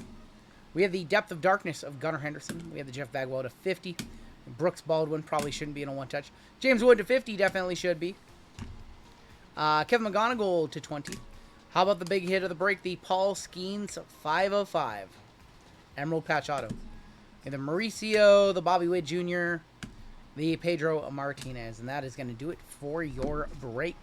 We had the Depth of Darkness of Gunnar Henderson. We had the Jeff Bagwell to 50. Brooks Baldwin probably shouldn't be in a 1 touch. James Wood to 50 definitely should be. Kevin McGonigal to 20. How about the big hit of the break? The Paul Skeens 5 of 5. Emerald patch auto. And the Mauricio, the Bobby Witt Jr., the Pedro Martinez. And that is going to do it for your break.